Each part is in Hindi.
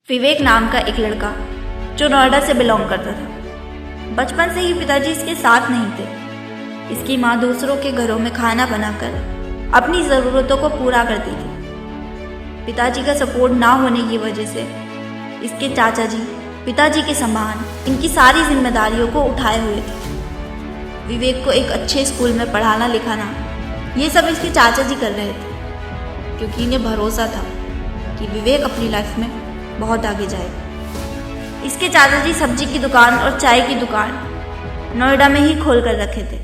विवेक नाम का एक लड़का जो नोएडा से बिलोंग करता था। बचपन से ही पिताजी इसके साथ नहीं थे। इसकी माँ दूसरों के घरों में खाना बनाकर अपनी ज़रूरतों को पूरा करती थी। पिताजी का सपोर्ट ना होने की वजह से इसके चाचा जी पिताजी के समान इनकी सारी जिम्मेदारियों को उठाए हुए थे। विवेक को एक अच्छे स्कूल में पढ़ाना लिखाना ये सब इसके चाचा जी कर रहे थे, क्योंकि इन्हें भरोसा था कि विवेक अपनी लाइफ में बहुत आगे जाएगा। इसके चाचा जी सब्जी की दुकान और चाय की दुकान नोएडा में ही खोल कर रखे थे।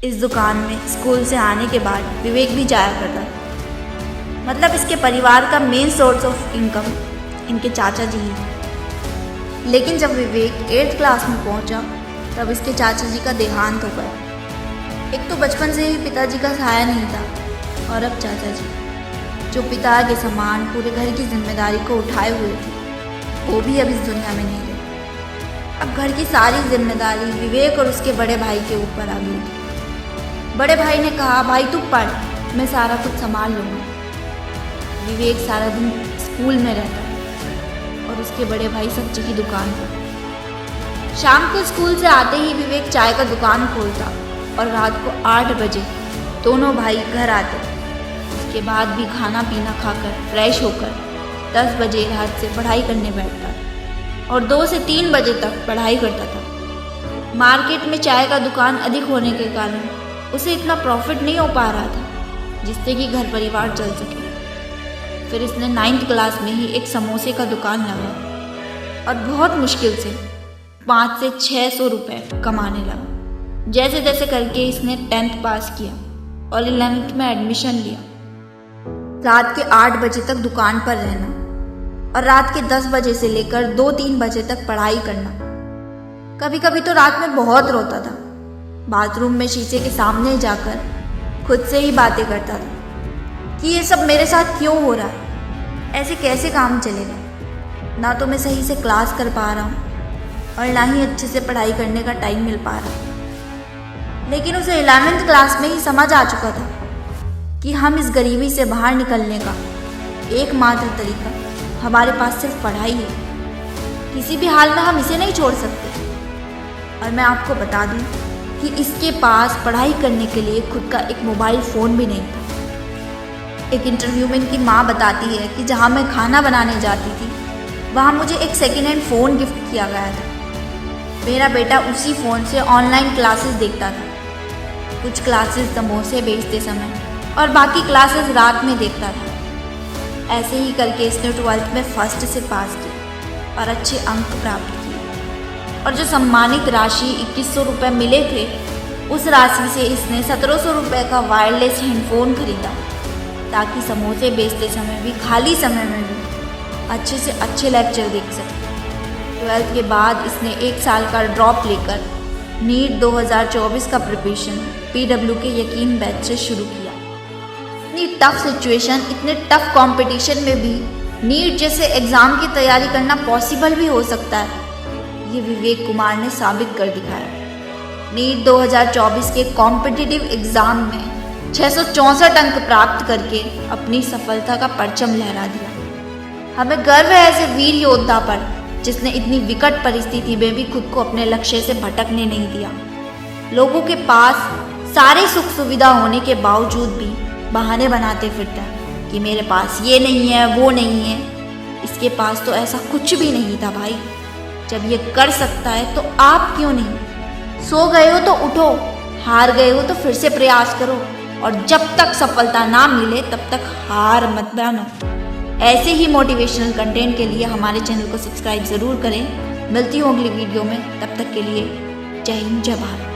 इस दुकान में स्कूल से आने के बाद विवेक भी जाया करता था। मतलब इसके परिवार का मेन सोर्स ऑफ इनकम इनके चाचा जी ही। लेकिन जब विवेक 8th क्लास में पहुंचा तब इसके चाचा जी का देहांत हो गया। एक तो बचपन से ही पिताजी का साया नहीं था, और अब चाचा जी जो पिता के समान पूरे घर की जिम्मेदारी को उठाए हुए थे, वो भी अब इस दुनिया में नहीं रहे। अब घर की सारी जिम्मेदारी विवेक और उसके बड़े भाई के ऊपर आ गई थी। बड़े भाई ने कहा, भाई तू पढ़, मैं सारा कुछ संभाल लूँगा। विवेक सारा दिन स्कूल में रहता है और उसके बड़े भाई सब्जी की दुकान पर। शाम को स्कूल से आते ही विवेक चाय का दुकान खोलता और रात को 8 बजे दोनों भाई घर आते। के बाद भी खाना पीना खाकर फ्रेश होकर 10 बजे रात से पढ़ाई करने बैठता और 2 से 3 बजे तक पढ़ाई करता था। मार्केट में चाय का दुकान अधिक होने के कारण उसे इतना प्रॉफिट नहीं हो पा रहा था जिससे कि घर परिवार चल सके। फिर इसने 9th क्लास में ही एक समोसे का दुकान लगाया और बहुत मुश्किल से 500 से 600 रुपये कमाने लगा। जैसे जैसे करके इसने 10th पास किया और 11th में एडमिशन लिया। रात के 8 बजे तक दुकान पर रहना और रात के 10 बजे से लेकर 2-3 बजे तक पढ़ाई करना। कभी कभी तो रात में बहुत रोता था। बाथरूम में शीशे के सामने जाकर खुद से ही बातें करता था कि ये सब मेरे साथ क्यों हो रहा है, ऐसे कैसे काम चलेगा। ना तो मैं सही से क्लास कर पा रहा हूँ और ना ही अच्छे से पढ़ाई करने का टाइम मिल पा रहा। लेकिन उसे 11th क्लास में ही समझ आ चुका था कि हम इस गरीबी से बाहर निकलने का एकमात्र तरीका हमारे पास सिर्फ पढ़ाई है। किसी भी हाल में हम इसे नहीं छोड़ सकते। और मैं आपको बता दूं कि इसके पास पढ़ाई करने के लिए खुद का एक मोबाइल फ़ोन भी नहीं था। एक इंटरव्यू में इनकी माँ बताती है कि जहाँ मैं खाना बनाने जाती थी वहाँ मुझे एक सेकेंड हैंड फ़ोन गिफ्ट किया गया था। मेरा बेटा उसी फ़ोन से ऑनलाइन क्लासेस देखता था। कुछ क्लासेस समोसे बेचते समय और बाकी क्लासेस रात में देखता था। ऐसे ही करके इसने 12th में फर्स्ट से पास किया और अच्छे अंक प्राप्त किए। और जो सम्मानित राशि 2100 रुपये मिले थे, उस राशि से इसने 1700 रुपये का वायरलेस हेडफोन खरीदा ताकि समोसे बेचते समय भी, खाली समय में भी अच्छे से अच्छे लेक्चर देख सके। 12th के बाद इसने 1 साल का ड्रॉप लेकर नीट 2024 का प्रिपरेशन PW के यकीन बैच से शुरू किया। इतनी टफ सिचुएशन, इतने टफ कंपटीशन में भी नीट जैसे एग्ज़ाम की तैयारी करना पॉसिबल भी हो सकता है, ये विवेक कुमार ने साबित कर दिखाया। नीट 2024 के कॉम्पिटिटिव एग्ज़ाम में 664 अंक प्राप्त करके अपनी सफलता का परचम लहरा दिया। हमें गर्व है ऐसे वीर योद्धा पर जिसने इतनी विकट परिस्थिति में भी खुद को अपने लक्ष्य से भटकने नहीं दिया। लोगों के पास सारे सुख सुविधा होने के बावजूद भी बहाने बनाते फिरता है कि मेरे पास ये नहीं है, वो नहीं है। इसके पास तो ऐसा कुछ भी नहीं था भाई। जब ये कर सकता है तो आप क्यों नहीं? सो गए हो तो उठो, हार गए हो तो फिर से प्रयास करो, और जब तक सफलता ना मिले तब तक हार मत मानो। ऐसे ही मोटिवेशनल कंटेंट के लिए हमारे चैनल को सब्सक्राइब ज़रूर करें। मिलती हूँ अगली वीडियो में, तब तक के लिए जय हिंद, जय भारत।